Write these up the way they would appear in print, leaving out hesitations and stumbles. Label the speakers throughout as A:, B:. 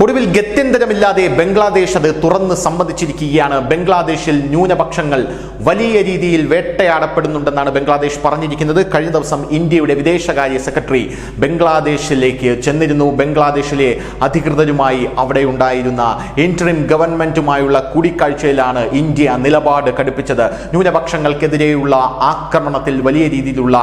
A: ഒടുവിൽ ഗത്യന്തരമില്ലാതെ ബംഗ്ലാദേശ് അത് തുറന്ന് സമ്മതിച്ചിരിക്കുകയാണ്. ബംഗ്ലാദേശിൽ ന്യൂനപക്ഷങ്ങൾ വലിയ രീതിയിൽ വേട്ടയാടപ്പെടുന്നുണ്ടെന്നാണ് ബംഗ്ലാദേശ് പറഞ്ഞിരിക്കുന്നത്. കഴിഞ്ഞ ദിവസം ഇന്ത്യയുടെ വിദേശകാര്യ സെക്രട്ടറി ബംഗ്ലാദേശിലേക്ക് ചെന്നിരുന്നു. ബംഗ്ലാദേശിലെ അധികൃതരുമായി അവിടെ ഉണ്ടായിരുന്ന ഇന്ററിം ഗവൺമെന്റുമായുള്ള കൂടിക്കാഴ്ചയിലാണ് ഇന്ത്യ നിലപാട് കടുപ്പിച്ചത്. ന്യൂനപക്ഷങ്ങൾക്കെതിരെയുള്ള ആക്രമണത്തിൽ വലിയ രീതിയിലുള്ള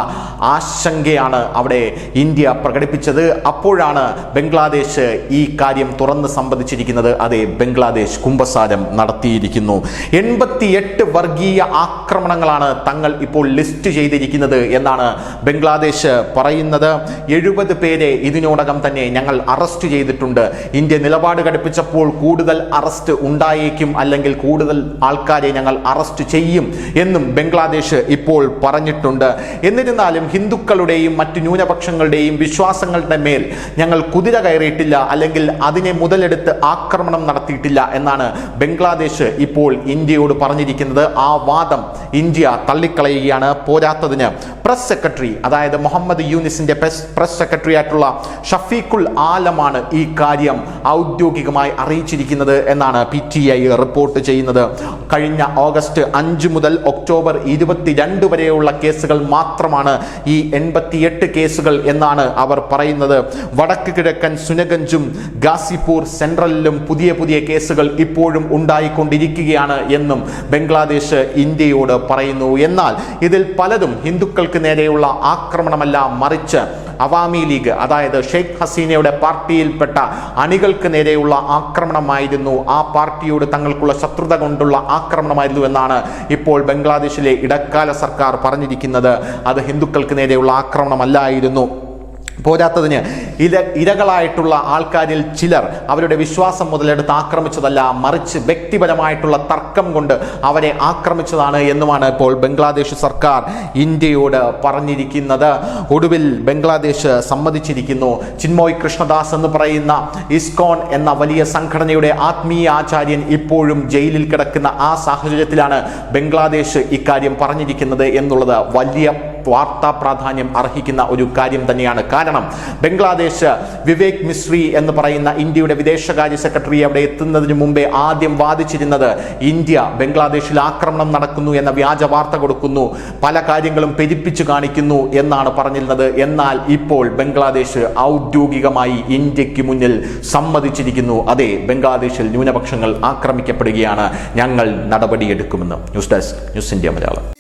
A: ആശങ്കയാണ് അവിടെ ഇന്ത്യ പ്രകടിപ്പിച്ചത്. അപ്പോഴാണ് ബംഗ്ലാദേശ് ഈ കാര്യം തുറന്ന് സമ്മതിച്ചിരിക്കുന്നത്. അതെ, ബംഗ്ലാദേശ് കുമ്പസാരം നടത്തിയിരിക്കുന്നു. 88 വർഗീയ ആക്രമണങ്ങളാണ് തങ്ങൾ ഇപ്പോൾ ലിസ്റ്റ് ചെയ്തിരിക്കുന്നത് എന്നാണ് ബംഗ്ലാദേശ് പറയുന്നത്. 70 പേരെ ഇതിനോടകം തന്നെ ഞങ്ങൾ അറസ്റ്റ് ചെയ്തിട്ടുണ്ട്. ഇന്ത്യ നിലപാട് ഘടിപ്പിച്ചപ്പോൾ കൂടുതൽ അറസ്റ്റ് ഉണ്ടായേക്കും, അല്ലെങ്കിൽ കൂടുതൽ ആൾക്കാരെ ഞങ്ങൾ അറസ്റ്റ് ചെയ്യും എന്നും ബംഗ്ലാദേശ് ഇപ്പോൾ പറഞ്ഞിട്ടുണ്ട്. എന്നിരുന്നാലും ഹിന്ദുക്കളുടെയും മറ്റു ന്യൂനപക്ഷങ്ങളുടെയും വിശ്വാസങ്ങളുടെ മേൽ ഞങ്ങൾ കുതിര കയറിയിട്ടില്ല, അല്ലെങ്കിൽ അതിനെ മുതലെടുത്ത് ആക്രമണം നടത്തിയിട്ടില്ല എന്നാണ് ബംഗ്ലാദേശ് ഇപ്പോൾ ഇന്ത്യയോട് പറഞ്ഞിരിക്കുന്നത്. ആ വാദം ഇന്ത്യ തള്ളിക്കളയുകയാണ്. പോരാത്തതിന് പ്രസ് സെക്രട്ടറി, അതായത് മുഹമ്മദ് യൂനിസിന്റെ പ്രസ് സെക്രട്ടറി ആയിട്ടുള്ള ഷഫീഖുൽ ആലമാണ് ഈ കാര്യം ഔദ്യോഗികമായി അറിയിച്ചിരിക്കുന്നത് എന്നാണ് PTI റിപ്പോർട്ട് ചെയ്യുന്നത്. കഴിഞ്ഞ ഓഗസ്റ്റ് 5 മുതൽ ഒക്ടോബർ 22 വരെയുള്ള കേസുകൾ മാത്രമാണ് ഈ 88 കേസുകൾ എന്നാണ് അവർ പറയുന്നത്. വടക്ക് കിഴക്കൻ സുനഗഞ്ചും ഗാസിപൂർ സെൻട്രലിലും പുതിയ കേസുകൾ ഇപ്പോഴും ഉണ്ടായിക്കൊണ്ടിരിക്കുകയാണ് എന്നും ബംഗ്ലാദേശ് ഇന്ത്യയോട് പറയുന്നു. എന്നാൽ ഇതിൽ പലതും ഹിന്ദുക്കൾക്ക് നേരെയുള്ള ആക്രമണമല്ല, മറിച്ച് അവാമി ലീഗ്, അതായത് ഷെയ്ഖ് ഹസീനയുടെ പാർട്ടിയിൽപ്പെട്ട അണികൾക്ക് നേരെയുള്ള ആക്രമണമായിരുന്നു. ആ പാർട്ടിയോട് തങ്ങൾക്കുള്ള ശത്രുത കൊണ്ടുള്ള ആക്രമണമായിരുന്നു എന്നാണ് ഇപ്പോൾ ബംഗ്ലാദേശിലെ ഇടക്കാല സർക്കാർ പറഞ്ഞിരിക്കുന്നത്. അത് ഹിന്ദുക്കൾക്ക് നേരെയുള്ള ആക്രമണമല്ലായിരുന്നു. പോരാത്തതിന് ഇരകളായിട്ടുള്ള ആൾക്കാരിൽ ചിലർ അവരുടെ വിശ്വാസം മുതലെടുത്ത് ആക്രമിച്ചതല്ല, മറിച്ച് വ്യക്തിപരമായിട്ടുള്ള തർക്കം കൊണ്ട് അവരെ ആക്രമിച്ചതാണ് എന്നുമാണ് ഇപ്പോൾ ബംഗ്ലാദേശ് സർക്കാർ ഇന്ത്യയോട് പറഞ്ഞിരിക്കുന്നത്. ഒടുവിൽ ബംഗ്ലാദേശ് സമ്മതിച്ചിരിക്കുന്നു. ചിന്മോയ് കൃഷ്ണദാസ് എന്ന് പറയുന്ന ഇസ്കോൺ എന്ന വലിയ സംഘടനയുടെ ആത്മീയ ആചാര്യൻ ഇപ്പോഴും ജയിലിൽ കിടക്കുന്ന ആ സാഹചര്യത്തിലാണ് ബംഗ്ലാദേശ് ഇക്കാര്യം പറഞ്ഞിരിക്കുന്നത് എന്നുള്ളത് വലിയ വാർത്താ പ്രാധാന്യം അർഹിക്കുന്ന ഒരു കാര്യം തന്നെയാണ്. കാരണം ബംഗ്ലാദേശ് വിവേക് മിശ്രി എന്ന് പറയുന്ന ഇന്ത്യയുടെ വിദേശകാര്യ സെക്രട്ടറി അവിടെ എത്തുന്നതിന് മുമ്പേ ആദ്യം വാദിച്ചിരുന്നത് ഇന്ത്യ ബംഗ്ലാദേശിൽ ആക്രമണം നടക്കുന്നു എന്ന വ്യാജ വാർത്ത കൊടുക്കുന്നു, പല കാര്യങ്ങളും പെരുപ്പിച്ചു കാണിക്കുന്നു എന്നാണ് പറഞ്ഞിരുന്നത്. എന്നാൽ ഇപ്പോൾ ബംഗ്ലാദേശ് ഔദ്യോഗികമായി ഇന്ത്യക്ക് മുന്നിൽ സമ്മതിച്ചിരിക്കുന്നു. അതെ, ബംഗ്ലാദേശിൽ ന്യൂനപക്ഷങ്ങൾ ആക്രമിക്കപ്പെടുകയാണ്, ഞങ്ങൾ നടപടിയെടുക്കുമെന്ന്. News desk, news India Malayalam.